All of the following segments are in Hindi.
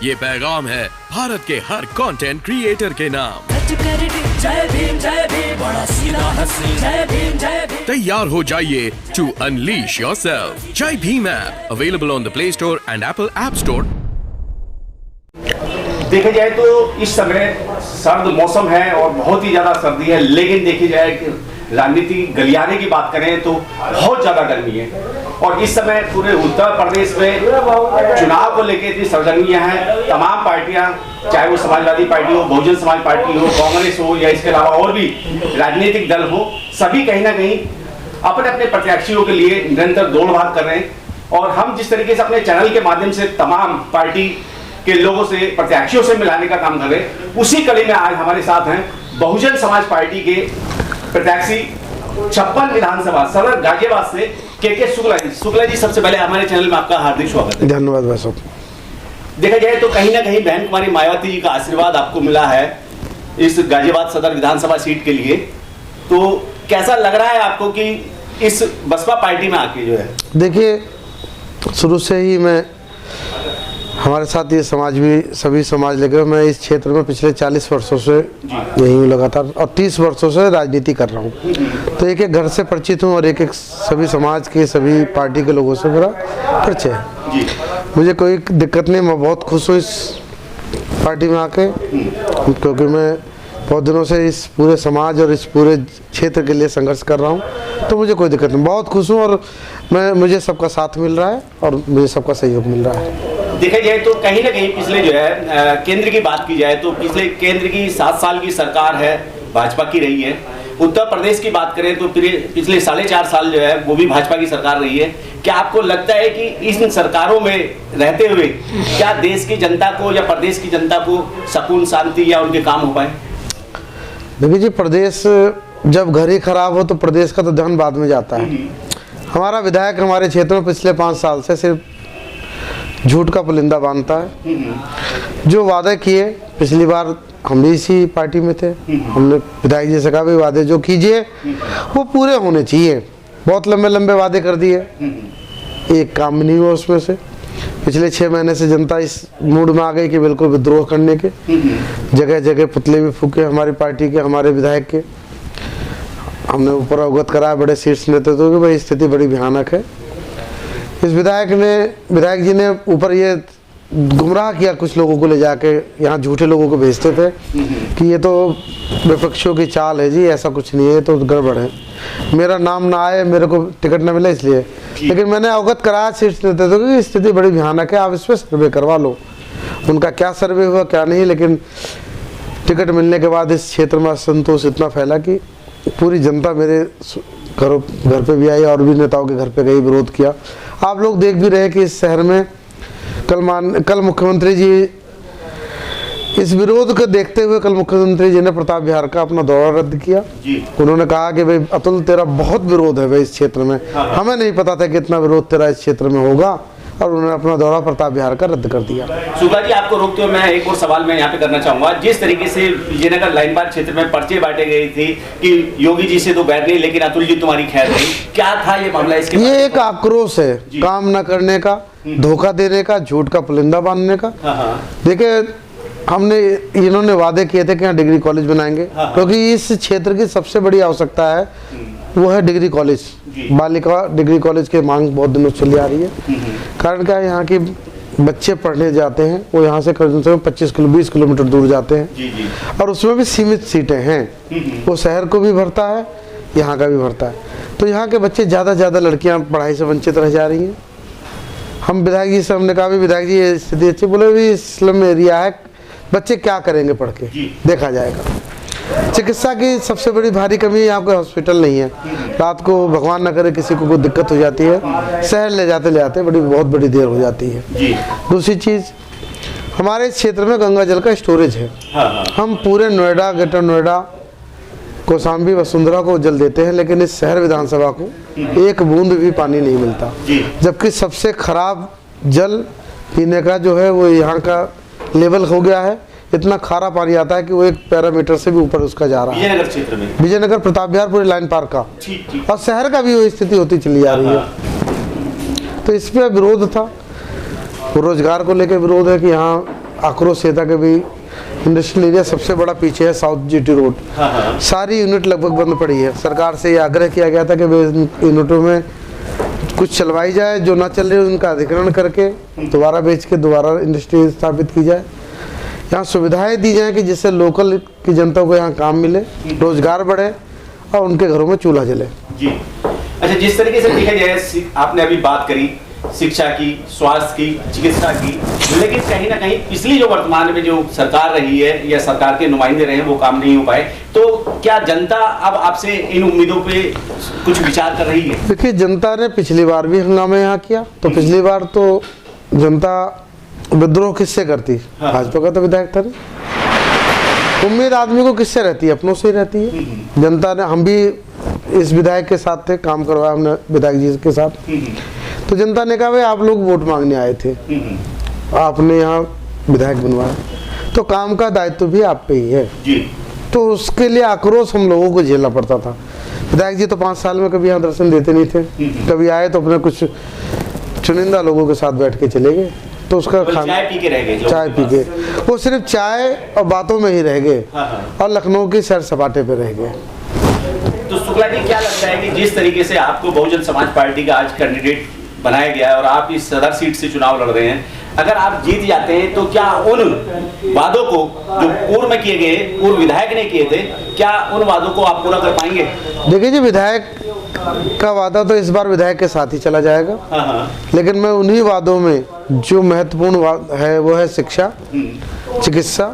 ये पैगाम है भारत के हर कंटेंट क्रिएटर के नाम। जय भीम बड़ा सीधा हंसी, जय भीम। तैयार हो जाइए to unleash yourself. Jai Bhim app available on the Play Store and Apple App Store. देखा जाए तो इस समय सर्द मौसम है और बहुत ही ज्यादा सर्दी है, लेकिन देखी जाए कि राजनीति गलियारे की बात करें तो बहुत ज्यादा गर्मी है। और इस समय पूरे उत्तर प्रदेश में चुनाव को लेकर इतनी सरगर्मियां हैं। तमाम पार्टियां, चाहे वो समाजवादी पार्टी हो, बहुजन समाज पार्टी हो, कांग्रेस हो या इसके अलावा और भी राजनीतिक दल हो, सभी कहीं ना कहीं अपने अपने प्रत्याशियों के लिए निरंतर दौड़ भाग कर रहे हैं। और हम जिस तरीके से अपने चैनल के माध्यम से तमाम पार्टी के लोगों से, प्रत्याशियों से मिलाने का काम कर रहे हैं, उसी कड़ी में आज हमारे साथ हैं बहुजन समाज पार्टी के प्रत्याशी 56 विधानसभा सदर गाजियाबाद से के शुक्ला जी। शुक्ला जी, सबसे पहले हमारे चैनल में आपका हार्दिक स्वागत है। धन्यवाद भाई साहब। देखा जाए तो कहीं ना कहीं बहन कुमारी मायावती जी का आशीर्वाद आपको मिला है इस गाजियाबाद सदर विधानसभा सीट के लिए, तो कैसा लग रहा है आपको कि इस बसपा पार्टी में आके जो है? देखिए, शुरू से ही मैं हमारे साथ ये समाज भी, सभी समाज लेकर मैं इस क्षेत्र में पिछले 40 वर्षों से यही हूँ लगातार, और 30 वर्षों से राजनीति कर रहा हूँ। तो एक एक घर से परिचित हूँ और एक एक सभी समाज के, सभी पार्टी के लोगों से मेरा परिचय है। मुझे कोई दिक्कत नहीं, मैं बहुत खुश हूँ इस पार्टी में आके, क्योंकि मैं बहुत दिनों से इस पूरे समाज और इस पूरे क्षेत्र के लिए संघर्ष कर रहा हूँ, तो मुझे कोई दिक्कत नहीं, बहुत खुश हूँ। और मुझे सबका साथ मिल रहा है और मुझे सबका सहयोग मिल रहा है। देखा जाए तो कहीं ना कहीं पिछले जो है केंद्र की बात की जाए तो पिछले केंद्र की 7 साल की सरकार है, भाजपा की रही है। उत्तर प्रदेश की बात करें तो पिछले 4.5 साल जो है वो भी भाजपा की सरकार रही है। क्या आपको लगता है कि इन सरकारों में रहते हुए क्या देश की जनता को या प्रदेश की जनता को सुकून, शांति या उनके काम हो पाए? देखिए जी, प्रदेश जब घर ही खराब हो तो प्रदेश का तो ध्यान बाद में जाता है। हमारा विधायक हमारे क्षेत्र में पिछले 5 साल से सिर्फ झूठ का पुलिंदा बांधता है। जो वादे किए, पिछली बार हम भी इसी पार्टी में थे, हमने विधायक जी से कहा भी वादे जो कीजिए वो पूरे होने चाहिए। बहुत लंबे लंबे वादे कर दिए, एक काम नहीं हुआ उसमें से। पिछले 6 महीने से जनता इस मूड में आ गई कि बिल्कुल विद्रोह करने के, जगह जगह पुतले भी फूके हमारी पार्टी के, हमारे विधायक के। हमने ऊपर अवगत कराया बड़े शीर्ष नेतृत्व कि भाई स्थिति बड़ी भयानक है। इस विधायक जी ने ऊपर ये गुमराह किया, कुछ लोगों को ले जाके यहाँ झूठे लोगों को भेजते थे कि ये तो विपक्षियों की चाल है जी, ऐसा कुछ नहीं है, तो गड़बड़ है, मेरा नाम ना आए, मेरे को टिकट ना मिले इसलिए। लेकिन मैंने अवगत कराया शीर्ष नेतृत्व की स्थिति बड़ी भयानक है, आप इस पर सर्वे करवा लो। उनका क्या सर्वे हुआ क्या नहीं, लेकिन टिकट मिलने के बाद इस क्षेत्र में असंतोष इतना फैला कि पूरी जनता मेरे घर पे भी आई और भी नेताओं के घर पे गई, विरोध किया। आप लोग देख भी रहे कि इस शहर में कल मुख्यमंत्री जी, इस विरोध को देखते हुए कल मुख्यमंत्री जी ने प्रताप विहार का अपना दौरा रद्द किया। उन्होंने कहा कि भाई अतुल, तेरा बहुत विरोध है भाई इस क्षेत्र में, हमें नहीं पता था कि इतना विरोध तेरा इस क्षेत्र में होगा, और उन्होंने अपना दौरा प्रताप विहार का रद्द कर दिया। शुक्ला जी, आपको रोकते हुए मैं एक और सवाल मैं यहाँ पे करना चाहूंगा। जिस तरीके से विजयनगर लाइन बार क्षेत्र में पर्चे बांटे गए थे कि योगी जी से तो बैठ नहीं, लेकिन अतुल जी तुम्हारी खैर नहीं, क्या था ये मामला? इसके ये एक आक्रोश है काम न करने का, धोखा देने का, झूठ का पुलिंदा बांधने का। देखिए, इन्होंने वादे किए थे कि यहाँ डिग्री कॉलेज बनाएंगे, क्योंकि इस क्षेत्र की सबसे बड़ी आवश्यकता है वो है डिग्री कॉलेज। बालिका डिग्री कॉलेज की मांग बहुत दिनों से चली आ रही है। कारण क्या है, यहाँ के बच्चे पढ़ने जाते हैं, वो यहाँ से कम से कम 20 किलोमीटर दूर जाते हैं, और उसमें भी सीमित सीटें हैं। वो शहर को भी भरता है, यहाँ का भी भरता है, तो यहाँ के बच्चे ज़्यादा लड़कियाँ पढ़ाई से वंचित रह जा रही हैं। हम विधायक जी से हमने कहा भी विधायक जी ये स्थिति अच्छी, बोले भी स्लम एरिया है, बच्चे क्या करेंगे पढ़ के, देखा जाएगा। चिकित्सा की सबसे बड़ी भारी कमी यहाँ कोई हॉस्पिटल नहीं है। रात को भगवान न करे किसी को कोई दिक्कत हो जाती है, शहर ले जाते बहुत बड़ी देर हो जाती है। दूसरी चीज़, हमारे क्षेत्र में गंगा जल का स्टोरेज है। हम पूरे नोएडा, ग्रेटर नोएडा, कौशाम्बी, वसुंधरा को जल देते हैं, लेकिन इस शहर विधानसभा को एक बूंद भी पानी नहीं मिलता। जबकि सबसे खराब जल पीने का जो है वो यहाँ का लेवल हो गया है, इतना खारा पानी आता है कि वो एक पैरामीटर से भी ऊपर उसका जा रहा है। विजयनगर क्षेत्र में, विजयनगर, प्रताप विहार, पूरी लाइन पार का, और शहर का भी वो स्थिति होती चली जा रही है। तो इस पे विरोध था, रोजगार को लेकर विरोध है कि यहाँ आक्रोश ये था कि भाई इंडस्ट्रियल एरिया सबसे बड़ा पीछे है साउथ जीटी रोड, सारी यूनिट लगभग बंद पड़ी है। सरकार से ये आग्रह किया गया था कि भाई यूनिटों में कुछ चलवाई जाए, जो ना चल रही है उनका अधिग्रहण करके दोबारा बेच के दोबारा इंडस्ट्री स्थापित की जाए। यहाँ सुविधाएं दी जाएं कि जिससे लोकल की जनता को यहाँ काम मिले, रोजगार बढ़े और उनके घरों में चूल्हा जले। जी अच्छा, जिस तरीके से देखा जाए, आपने अभी बात करी शिक्षा की, स्वास्थ्य की, चिकित्सा की, लेकिन कहीं ना कहीं पिछली जो वर्तमान में जो सरकार रही है या सरकार के नुमाइंदे रहे हैं वो काम नहीं हो पाए, तो क्या जनता अब आपसे इन उम्मीदों पे कुछ विचार कर रही है? देखिए, जनता ने पिछली बार भी हंगामा यहाँ किया, तो पिछली बार तो जनता विद्रोह किससे करती? भाजपा का तो विधायक था नहीं। उम्मीद आदमी को किससे रहती है? अपनों से ही रहती है। जनता ने, हम भी इस विधायक के साथ थे, काम करवाया हमने विधायक जी के साथ, तो जनता ने कहा भाई आप लोग वोट मांगने आए थे, आपने यहाँ विधायक बनवाया, तो काम का दायित्व भी आप पे ही है। तो उसके लिए आक्रोश हम लोगों को झेलना पड़ता था। विधायक जी तो 5 साल में कभी यहाँ दर्शन देते नहीं थे, कभी आए तो अपने कुछ चुनिंदा लोगों के साथ बैठ के चले गए, तो उसका खाना चाय पी के रह गए, चाय पी के, वो सिर्फ चाय और बातों में ही रह गए और लखनऊ की सैर सपाटे पे रह गए। तो शुक्ला जी, क्या लगता है कि जिस तरीके से आपको बहुजन समाज पार्टी का आज कैंडिडेट बनाया गया है और आप इस सदर सीट से चुनाव लड़ रहे हैं, अगर आप जीत जाते हैं तो क्या उन वादों को जो पूर्व में किए गए, पूर्व विधायक ने किए थे, क्या उन वादों को आप पूरा कर पाएंगे? देखिए जी, विधायक का वादा तो इस बार विधायक के साथ ही चला जाएगा, लेकिन मैं उन्हीं वादों में जो महत्वपूर्ण है वो है शिक्षा, चिकित्सा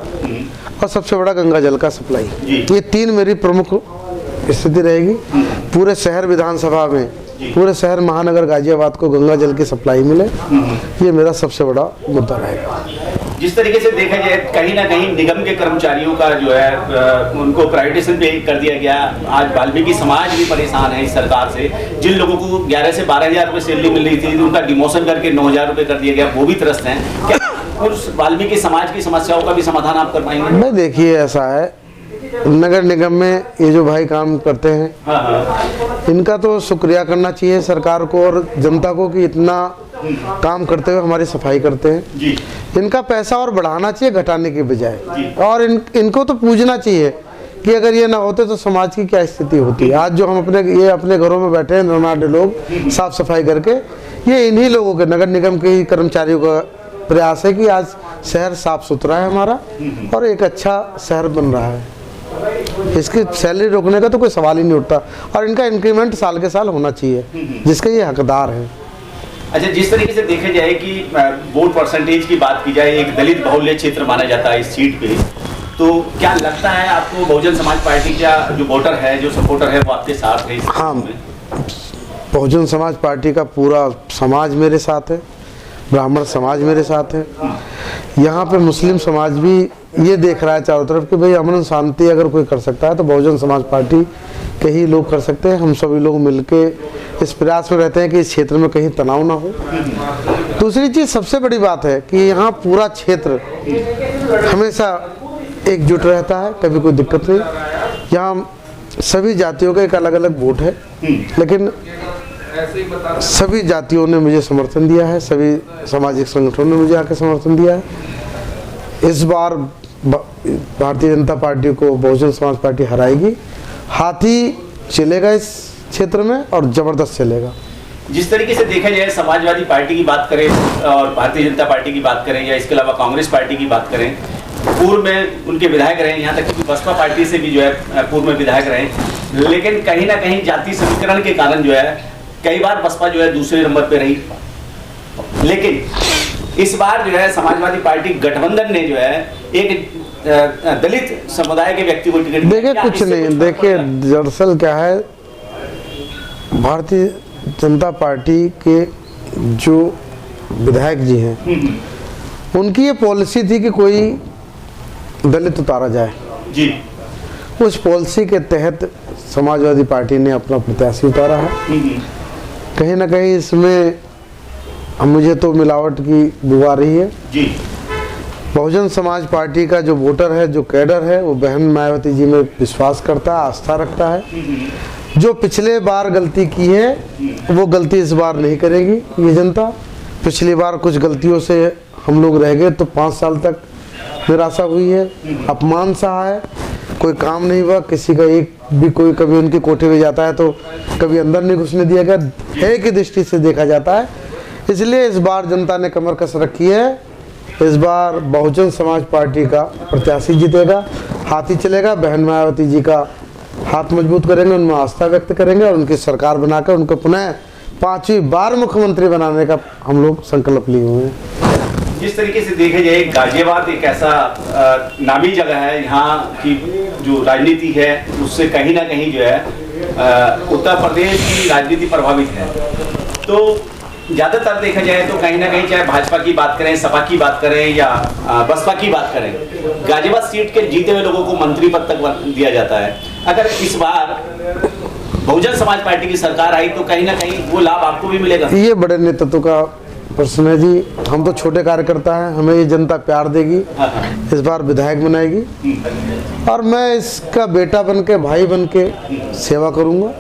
और सबसे बड़ा गंगा जल का सप्लाई। ये 3 मेरी प्रमुख स्थिति रहेगी। पूरे शहर विधानसभा में, पूरे शहर महानगर गाजियाबाद को गंगा जल की सप्लाई मिले, ये मेरा सबसे बड़ा मुद्दा रहेगा। जिस तरीके से देखा जाए, कहीं ना कहीं निगम के कर्मचारियों का जो है उनको प्राइवेटाइजेशन पे कर दिया गया। आज वाल्मीकि समाज भी परेशान है इस सरकार से। जिन लोगों को 11 से 12,000 रुपए सैलरी मिल रही थी, उनका डिमोशन करके 9,000 रुपए कर दिया गया, वो भी त्रस्त हैं। क्या उस वाल्मीकि समाज की समस्याओं का भी समाधान आप कर पाएंगे? मैं, देखिए ऐसा है, नगर निगम में ये जो भाई काम करते हैं, इनका तो शुक्रिया करना चाहिए सरकार को और जनता को कि इतना काम करते हुए हमारी सफाई करते हैं। इनका पैसा और बढ़ाना चाहिए घटाने के बजाय, और इनको तो पूछना चाहिए कि अगर ये ना होते तो समाज की क्या स्थिति होती। आज जो हम अपने घरों में बैठे हैं नरनाडे लोग साफ सफाई करके, ये इन्हीं लोगों के, नगर निगम के ही कर्मचारियों का प्रयास है कि आज शहर साफ सुथरा है हमारा और एक अच्छा शहर बन रहा है। इसकी सैलरी रोकने का तो कोई सवाल ही नहीं उठता, और इनका इंक्रीमेंट साल के साल होना चाहिए जिसके ये हकदार हैं। अच्छा, जिस तरीके से देखा जाए कि वोट परसेंटेज की बात की जाए, एक दलित बहुल्य क्षेत्र माना जाता है इस सीट पे, तो क्या लगता है आपको बहुजन समाज पार्टी का जो वोटर है, जो सपोर्टर है, वो आपके साथ है? हाँ, बहुजन समाज पार्टी का पूरा समाज मेरे साथ है, ब्राह्मण समाज मेरे साथ है। यहाँ पे मुस्लिम समाज भी ये देख रहा है चारों तरफ कि भाई अमन शांति अगर कोई कर सकता है तो बहुजन समाज पार्टी के ही लोग कर सकते हैं। हम सभी लोग मिलके इस प्रयास में रहते हैं कि इस क्षेत्र में कहीं तनाव ना हो। दूसरी चीज़, सबसे बड़ी बात है कि यहाँ पूरा क्षेत्र हमेशा एकजुट रहता है, कभी कोई दिक्कत नहीं। यहाँ सभी जातियों का एक अलग अलग वोट है, लेकिन सभी जातियों ने मुझे समर्थन दिया है, सभी सामाजिक संगठनों ने मुझे आके समर्थन दिया है। इस बार भारतीय जनता पार्टी को बहुजन समाज पार्टी हराएगी। हाथी चलेगा इस क्षेत्र में और जबरदस्त चलेगा। जिस तरीके से देखा जाए, समाजवादी पार्टी की बात करें और भारतीय जनता पार्टी की बात करें या इसके अलावा कांग्रेस पार्टी की बात करें, पूर्व में उनके विधायक रहे, यहाँ तक कि बसपा पार्टी से भी जो है पूर्व में विधायक रहे, लेकिन कहीं ना कहीं जाति समीकरण के कारण जो है कई बार बसपा जो है दूसरे नंबर पे रही। लेकिन इस बार जो है समाजवादी पार्टी गठबंधन ने जो है एक दलित समुदाय के व्यक्ति को टिकट दिया। देखिए कुछ नहीं, देखिए दरअसल क्या है, भारतीय जनता पार्टी के जो विधायक जी हैं उनकी ये पॉलिसी थी कि कोई दलित उतारा जाए जी। उस पॉलिसी के तहत समाजवादी पार्टी ने अपना प्रत्याशी उतारा है। कहीं ना कहीं इसमें मुझे तो मिलावट की बू आ रही है जी। बहुजन समाज पार्टी का जो वोटर है, जो कैडर है, वो बहन मायावती जी में विश्वास करता है, आस्था रखता है। जो पिछले बार गलती की है वो गलती इस बार नहीं करेगी ये जनता। पिछली बार कुछ गलतियों से हम लोग रह गए तो 5 साल तक निराशा हुई है, अपमान सहा है, कोई काम नहीं हुआ, किसी का एक भी कोई कभी उनके कोठे में जाता है तो कभी अंदर नहीं घुसने दिया गया, भय की दृष्टि से देखा जाता है। इसलिए इस बार जनता ने कमर कस रखी है। इस बार बहुजन समाज पार्टी का प्रत्याशी जीतेगा, हाथी चलेगा। बहन मायावती जी का हाथ मजबूत करेंगे, उनमें आस्था व्यक्त करेंगे और उनकी सरकार बनाकर उनको पुनः 5वीं बार मुख्यमंत्री बनाने का हम लोग संकल्प लिए हुए हैं। जिस तरीके से देखा जाए, गाजियाबाद एक ऐसा नामी जगह है, यहाँ की जो राजनीति है उससे कहीं ना कहीं जो है उत्तर प्रदेश की राजनीति प्रभावित है। तो ज़्यादातर देखा जाए तो कहीं ना कहीं चाहे भाजपा की बात करें, सपा की बात करें या बसपा की बात करें, गाजियाबाद सीट के जीते हुए लोगों को मंत्री पद तक दिया जाता है। अगर इस बार बहुजन समाज पार्टी की सरकार आई तो कहीं ना कहीं वो लाभ आपको भी मिलेगा। ये बड़े नेतृत्व का प्रश्न है जी। हम तो छोटे कार्यकर्ता हैं, हमें ये जनता प्यार देगी, इस बार विधायक बनाएगी और मैं इसका बेटा बन के, भाई बन के सेवा करूंगा।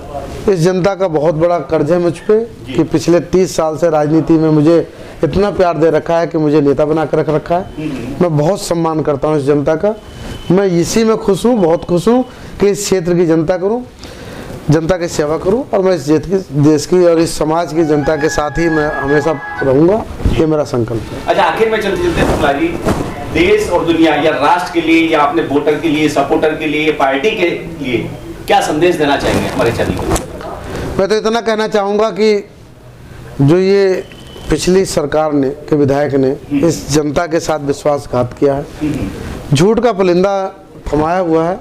इस जनता का बहुत बड़ा कर्ज है मुझ पे कि पिछले 30 साल से राजनीति में मुझे इतना प्यार दे रखा है कि मुझे नेता बना कर रख रखा है। मैं बहुत सम्मान करता हूँ इस जनता का। मैं इसी में खुश हूँ, बहुत खुश हूँ कि इस क्षेत्र की जनता करूँ, जनता की सेवा करूं और मैं इस देश की और इस समाज की जनता के साथ ही मैं हमेशा रहूंगा। ये मेरा संकल्प है। अच्छा, आखिर में चलते चलते शुक्ला जी, देश और दुनिया या राष्ट्र के लिए या अपने वोटर के लिए, सपोर्टर के लिए, पार्टी के लिए क्या संदेश देना चाहेंगे हमारे चैनल को? मैं तो इतना कहना चाहूँगा कि जो ये पिछली सरकार ने के विधायक ने इस जनता के साथ विश्वासघात किया है, झूठ का पुलिंदा फमाया हुआ है,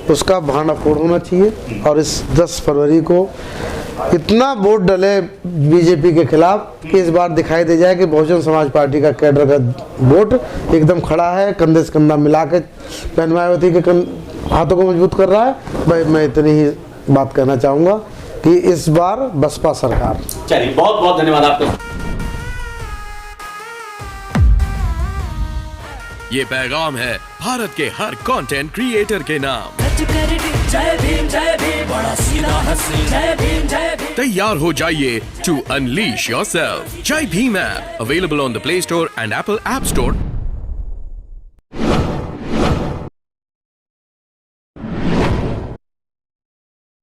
उसका भांडाफोड़ होना चाहिए और इस 10 फरवरी को इतना वोट डले बीजेपी के खिलाफ कि इस बार दिखाई दे जाए कि बहुजन समाज पार्टी का कैडर का वोट एकदम खड़ा है, कंधे से कंधा मिला के बहन मायावती के हाथों को मजबूत कर रहा है। मैं इतनी ही बात कहना चाहूँगा कि इस बार बसपा सरकार। चलिए, बहुत बहुत धन्यवाद आपका। ये पैगाम है भारत के हर कंटेंट क्रिएटर के नाम। जय भीम बड़ा सीधा हंसी, जय भीम। तैयार हो जाइए to unleash yourself. Jai Bhim app available on the Play Store and Apple App store